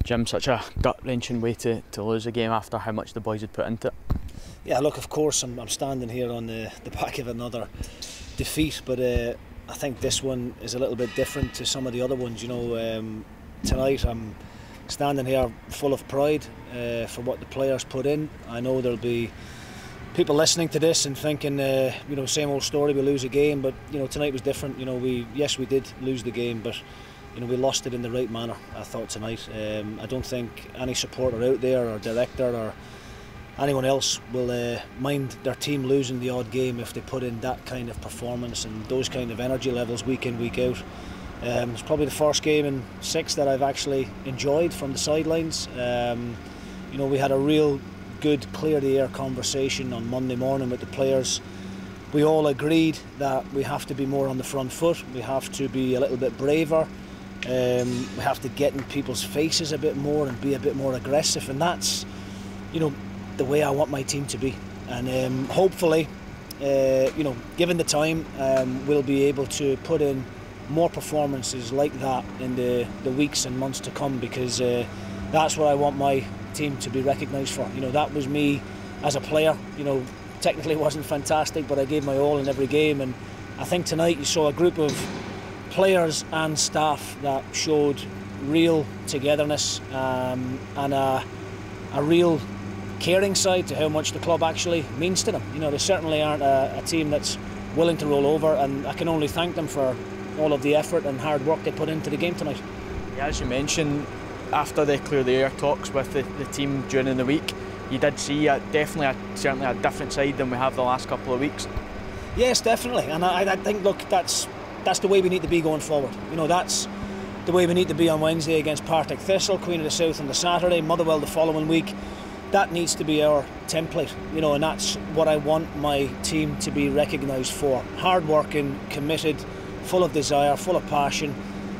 Jim, such a gut-wrenching way to lose a game after how much the boys had put into it. Yeah, look, of course I'm standing here on the back of another defeat, but I think this one is a little bit different to some of the other ones. You know, tonight I'm standing here full of pride for what the players put in. I know there'll be people listening to this and thinking, you know, same old story, we lose a game, but you know, tonight was different. You know, we did lose the game, but you know, we lost it in the right manner, I thought, tonight. I don't think any supporter out there or director or anyone else will mind their team losing the odd game if they put in that kind of performance and those kind of energy levels week in, week out. It's probably the first game in 6 that I've actually enjoyed from the sidelines. You know, we had a real good clear the air conversation on Monday morning with the players. We all agreed that we have to be more on the front foot, we have to be a little bit braver, we have to get in people's faces a bit more and be a bit more aggressive, and that's, you know, the way I want my team to be. And hopefully, you know, given the time, we'll be able to put in more performances like that in the weeks and months to come, because that's what I want my team to be recognised for. You know, that was me as a player. You know, technically it wasn't fantastic, but I gave my all in every game, and I think tonight you saw a group of players and staff that showed real togetherness and a real caring side to how much the club actually means to them. You know, they certainly aren't a team that's willing to roll over, and I can only thank them for all of the effort and hard work they put into the game tonight. Yeah, as you mentioned, after the clear the air talks with the team during the week, you did see certainly a different side than we have the last couple of weeks. Yes, definitely, and I think, look, that's the way we need to be going forward. You know, that's the way we need to be on Wednesday against Partick Thistle, Queen of the South on the Saturday, Motherwell the following week. That needs to be our template, you know, and that's what I want my team to be recognised for. Hard-working, committed, full of desire, full of passion,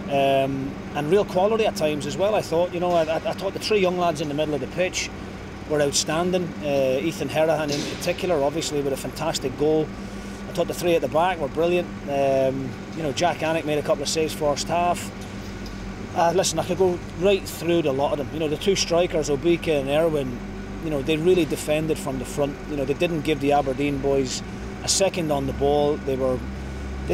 and real quality at times as well. I thought, you know, I thought the 3 young lads in the middle of the pitch were outstanding. Ethan Herahan in particular, obviously with a fantastic goal. I thought the 3 at the back were brilliant. You know, Jack Annick made a couple of saves first half. Listen, I could go right through to a lot of them. You know, the 2 strikers, Obika and Erwin, you know, they really defended from the front. You know, they didn't give the Aberdeen boys a second on the ball. They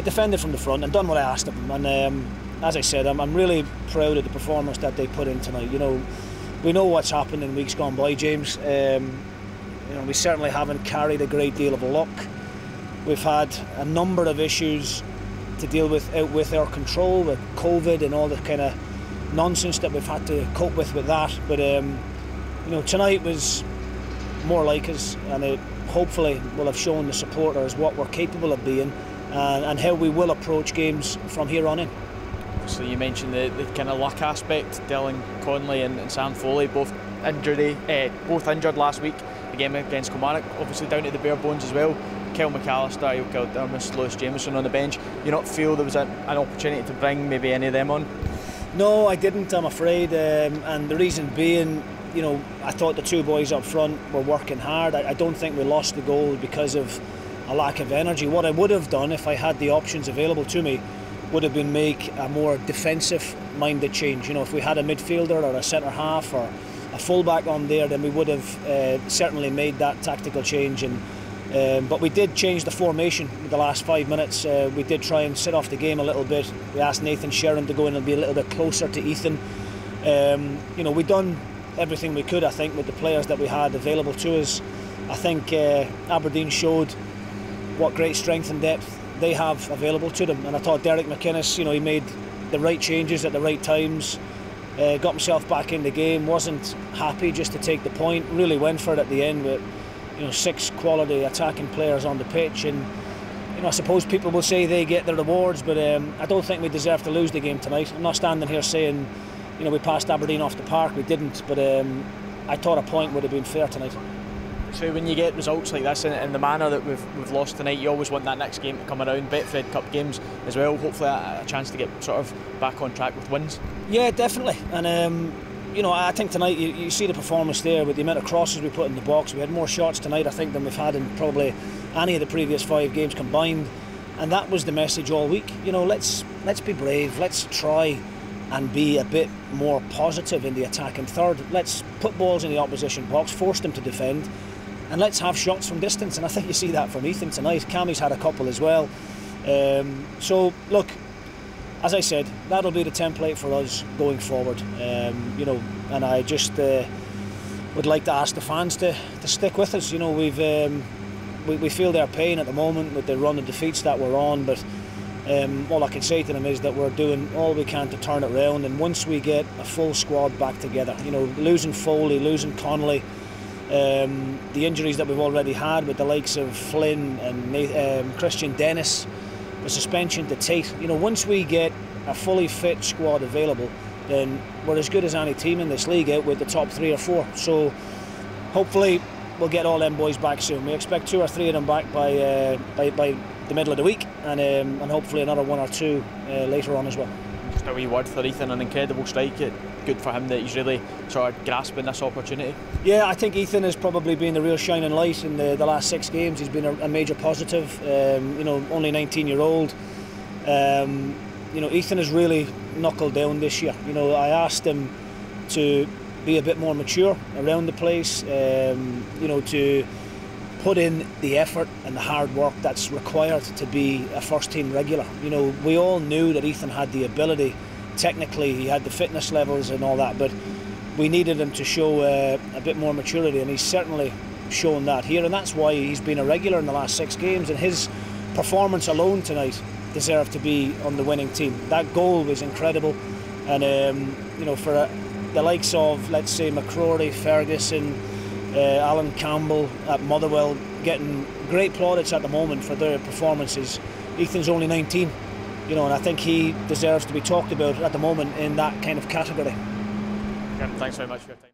defended from the front and done what I asked of them. And as I said, I'm really proud of the performance that they put in tonight. You know, we know what's happened in weeks gone by, James. You know, we certainly haven't carried a great deal of luck. We've had a number of issues to deal with out with our control, with COVID and all the kind of nonsense that we've had to cope with that. But you know, tonight was more like us, and it hopefully will have shown the supporters what we're capable of being, and how we will approach games from here on in. So you mentioned the kind of luck aspect. Dylan Conley and Sam Foley both injured last week, the game against Kilmarnock, obviously down to the bare bones as well. Kel McAllister, Eel Kildermis, Lewis Jameson on the bench. You not feel there was an opportunity to bring maybe any of them on? No, I didn't, I'm afraid, and the reason being, you know, I thought the 2 boys up front were working hard. I don't think we lost the goal because of a lack of energy. What I would have done if I had the options available to me would have been make a more defensive minded change. You know, if we had a midfielder or a centre half or a fullback on there, then we would have certainly made that tactical change. And but we did change the formation in the last 5 minutes. We did try and sit off the game a little bit. We asked Nathan Sherrin to go in and be a little bit closer to Ethan. You know, we've done everything we could, I think, with the players that we had available to us. I think Aberdeen showed what great strength and depth they have available to them, and I thought Derek McInnes, you know, he made the right changes at the right times, got himself back in the game, wasn't happy just to take the point, really went for it at the end with, you know, 6 quality attacking players on the pitch. And you know, I suppose people will say they get their rewards, but I don't think we deserve to lose the game tonight. I'm not standing here saying, you know, we passed Aberdeen off the park, we didn't, but I thought a point would have been fair tonight. So when you get results like this in the manner that we've lost tonight, you always want that next game to come around, Betfred Cup games as well, hopefully a chance to get sort of back on track with wins. Yeah, definitely, and you know, I think tonight you see the performance there with the amount of crosses we put in the box. We had more shots tonight, I think, than we've had in probably any of the previous 5 games combined, and that was the message all week. You know, let's be brave, let's try and be a bit more positive in the attacking third. Let's put balls in the opposition box, force them to defend, and let's have shots from distance. And I think you see that from Ethan tonight. Cammy's had a couple as well. So look, as I said, that'll be the template for us going forward. You know, and I just would like to ask the fans to stick with us. You know, we feel their pain at the moment with the run of defeats that we're on, but all I can say to them is that we're doing all we can to turn it around. And once we get a full squad back together, you know, losing Foley, losing Connolly, the injuries that we've already had with the likes of Flynn and Christian Dennis, the suspension to Tate, you know, once we get a fully fit squad available, then we're as good as any team in this league out with the top 3 or 4. So hopefully we'll get all them boys back soon. We expect 2 or 3 of them back by the middle of the week, and hopefully another 1 or 2 later on as well. Just a wee word for Ethan, an incredible strike. Good for him that he's really sort of grasping this opportunity. Yeah, I think Ethan has probably been the real shining light in the last 6 games. He's been a major positive. You know, only 19-year-old. You know, Ethan has really knuckled down this year. You know, I asked him to be a bit more mature around the place. You know, to put in the effort and the hard work that's required to be a first team regular. You know, we all knew that Ethan had the ability. Technically, he had the fitness levels and all that, but we needed him to show a bit more maturity, and he's certainly shown that here, and that's why he's been a regular in the last 6 games, and his performance alone tonight deserved to be on the winning team. That goal was incredible, and you know, for the likes of, let's say, McCrory, Ferguson, Alan Campbell at Motherwell getting great plaudits at the moment for their performances. Ethan's only 19, you know, and I think he deserves to be talked about at the moment in that kind of category. Yeah, thanks very much for your time.